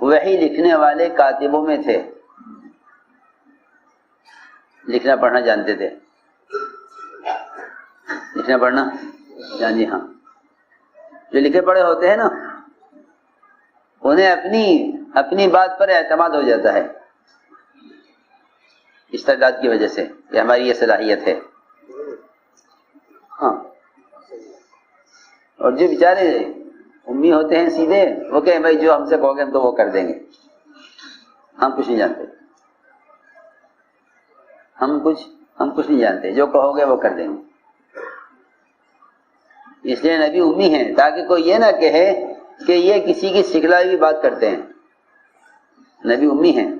وحی لکھنے والے کاتبوں میں تھے، لکھنا پڑھنا جانتے تھے، لکھنا پڑھنا جی ہاں، جو لکھے پڑھے ہوتے ہیں نا انہیں اپنی بات پر اعتماد ہو جاتا ہے استعداد کی وجہ سے کہ ہماری یہ صلاحیت ہے۔ ہاں، اور جو بیچارے امی ہوتے ہیں سیدھے، وہ کہیں بھائی جو ہم سے کہو گے ہم تو وہ کر دیں گے، ہم کچھ نہیں جانتے، ہم کچھ نہیں جانتے، جو کہو گے وہ کر دیں گے۔ اس لیے نبی امی ہیں تاکہ کوئی یہ نہ کہے کہ یہ کسی کی سکھلائی ہوئی بات کرتے ہیں۔ نبی امی ہیں،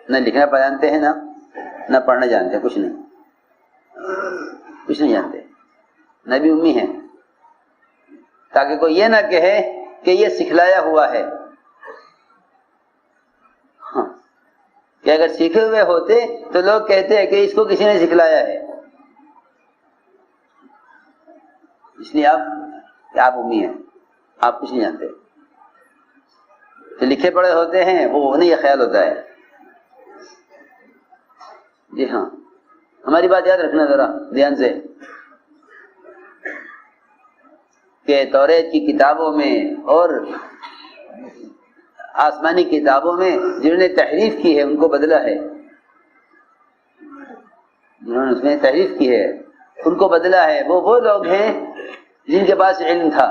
نہ لکھنا جانتے ہیں نہ پڑھنا جانتے ہیں، کچھ نہیں جانتے، نبی امی ہیں تاکہ کوئی یہ نہ کہے کہ یہ سکھلایا ہوا ہے۔ ہاں، کہ اگر سیکھے ہوئے ہوتے تو لوگ کہتے ہیں کہ اس کو کسی نے سکھلایا ہے۔ اس لیے آپ امی ہیں، آپ کچھ نہیں جانتے، جو لکھے پڑھے ہوتے ہیں وہ انہیں یہ خیال ہوتا ہے۔ جی ہاں، ہماری بات یاد رکھنا ذرا دھیان سے کہ توریت کی کتابوں میں اور آسمانی کتابوں میں جنہوں نے تحریف کی ہے ان کو بدلا ہے، جنہوں نے اس میں تحریف کی ہے ان کو بدلا ہے۔ وہ لوگ ہیں جن کے پاس علم تھا،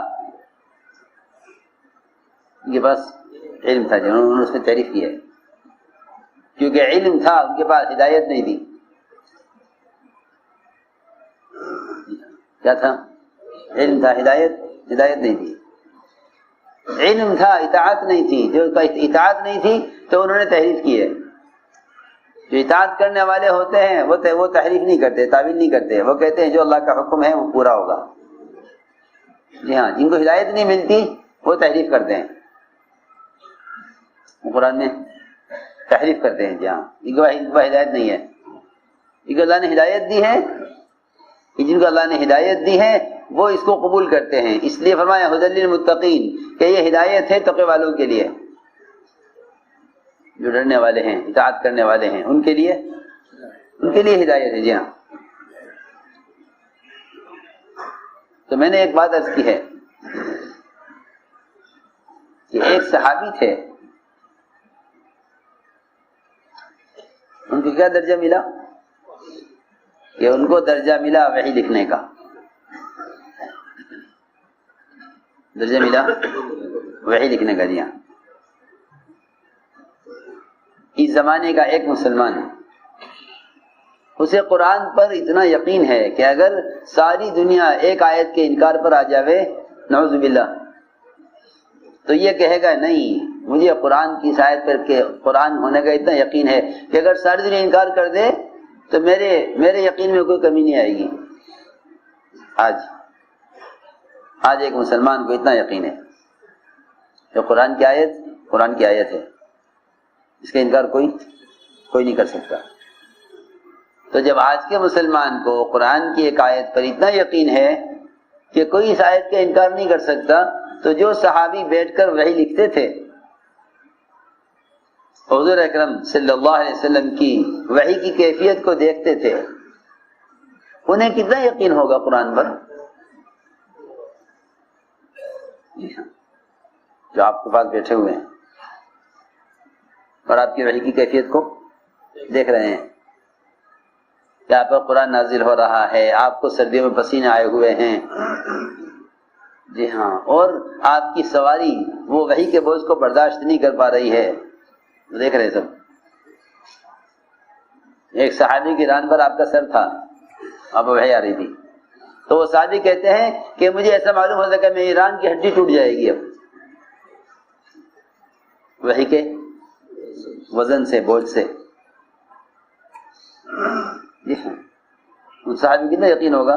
جن کے پاس علم تھا، جنہوں نے اس میں تحریف کی ہے، کیونکہ علم تھا ان کے پاس، ہدایت نہیں تھی۔ کیا تھا؟ علم تھا، ہدایت نہیں تھی۔ علم تھا، اطاعت نہیں تھی، جو اطاعت نہیں تھی تو انہوں نے تحریف کی ہے۔ جو اطاعت کرنے والے ہوتے ہیں وہ تحریف نہیں کرتے، تعویل نہیں کرتے، وہ کہتے ہیں جو اللہ کا حکم ہے وہ پورا ہوگا۔ جی ہاں، جن کو ہدایت نہیں ملتی وہ تحریف کرتے ہیں، قرآن میں تحریف کرتے ہیں۔ جی ہاں، ان کو ہدایت نہیں ہے، ان کو اللہ نے ہدایت دی ہے، جن کو اللہ نے ہدایت دی ہے وہ اس کو قبول کرتے ہیں۔ اس لیے فرمایا ھدی للمتقین کہ یہ ہدایت ہے تقوی والوں کے لیے، جو ڈرنے والے ہیں، اطاعت کرنے والے ہیں، ان کے لیے ہدایت ہے۔ جی ہاں، تو میں نے ایک بات عرض کی ہے کہ ایک صحابی تھے، ان کو کیا درجہ ملا؟ کہ ان کو درجہ ملا وحی لکھنے کا، درجہ ملا وحی لکھنے کا۔ جی ہاں، اس زمانے کا ایک مسلمان ہے، اسے قرآن پر اتنا یقین ہے کہ اگر ساری دنیا ایک آیت کے انکار پر آ جاوے، نعوذ باللہ، تو یہ کہے گا نہیں، مجھے قرآن کی آیت پر کہ قرآن ہونے کا اتنا یقین ہے کہ اگر ساری دنیا انکار کر دے تو میرے یقین میں کوئی کمی نہیں آئے گی۔ آج ایک مسلمان کو اتنا یقین ہے کہ قرآن کی آیت ہے، اس کا انکار کوئی نہیں کر سکتا۔ تو جب آج کے مسلمان کو قرآن کی ایک آیت پر اتنا یقین ہے کہ کوئی اس آیت کا انکار نہیں کر سکتا، تو جو صحابی بیٹھ کر وحی لکھتے تھے، حضور اکرم صلی اللہ علیہ وسلم کی وحی کی کیفیت کو دیکھتے تھے، انہیں کتنا یقین ہوگا قرآن پر؟ جو آپ کے پاس بیٹھے ہوئے ہیں اور آپ کی وحی کی کیفیت کو دیکھ رہے ہیں کہ آپ پر قرآن نازل ہو رہا ہے، آپ کو سردیوں میں پسینے آئے ہوئے ہیں، جی ہاں، اور آپ کی سواری وہ وحی کے بوجھ کو برداشت نہیں کر پا رہی ہے، دیکھ رہے سب۔ ایک صحابی کی ران پر آپ کا سر تھا، آپ کو وحی آ رہی تھی، تو وہ صحابی کہتے ہیں کہ مجھے ایسا معلوم ہوتا کہ میری ران کی ہڈی ٹوٹ جائے گی اب، وحی کے وزن سے، بوجھ سے۔ ان صحابی کتنا یقین ہوگا،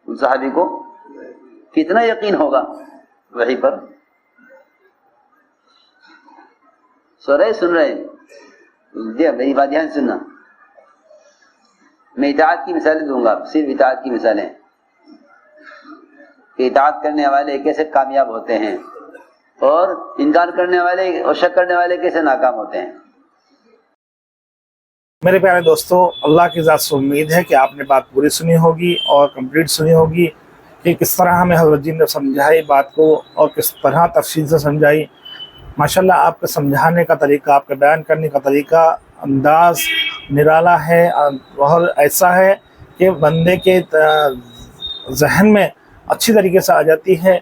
ان صحابی کو کتنا یقین ہوگا وحی پر؟ سن رہے جی، میری بات دھیان سننا، میں اطاعت کی مثالیں دوں گا، صرف اطاعت کی مثالیں کہ اطاعت کرنے والے کیسے کامیاب ہوتے ہیں۔ اور انکار کرنے والے اور شک کرنے والے کیسے ناکام ہوتے ہیں۔ میرے پیارے دوستو، اللہ کی ذات سے امید ہے کہ آپ نے بات پوری سنی ہوگی اور کمپلیٹ سنی ہوگی کہ کس طرح ہمیں حضرت جی نے سمجھائی بات کو اور کس طرح تفصیل سے سمجھائی۔ ماشاءاللہ آپ کا سمجھانے کا طریقہ، آپ کا بیان کرنے کا طریقہ، انداز نرالا ہے اور ایسا ہے کہ بندے کے ذہن میں اچھی طریقے سے آ جاتی ہے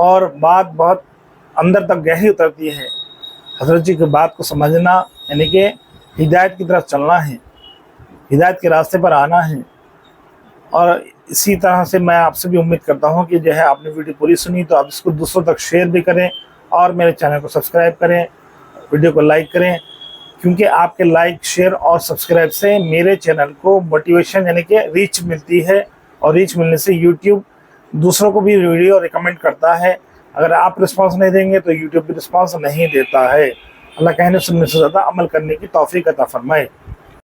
اور بات بہت اندر تک گہری اترتی ہے۔ حضرت جی کی بات کو سمجھنا یعنی کہ ہدایت کی طرف چلنا ہے، ہدایت کے راستے پر آنا ہے۔ اور اسی طرح سے میں آپ سے بھی امید کرتا ہوں کہ جو ہے آپ نے ویڈیو پوری سنی تو آپ اس کو دوسروں تک شیئر بھی کریں اور میرے چینل کو سبسکرائب کریں، ویڈیو کو لائک کریں، کیونکہ آپ کے لائک، شیئر اور سبسکرائب سے میرے چینل کو موٹیویشن یعنی کہ ریچ ملتی ہے، اور ریچ ملنے سے یوٹیوب دوسروں کو بھی ویڈیو ریکمنڈ کرتا ہے۔ اگر آپ رسپانس نہیں دیں گے تو یوٹیوب بھی رسپانس نہیں دیتا ہے۔ اللہ کہنے سننے سے زیادہ عمل کرنے کی توفیق عطا فرمائے۔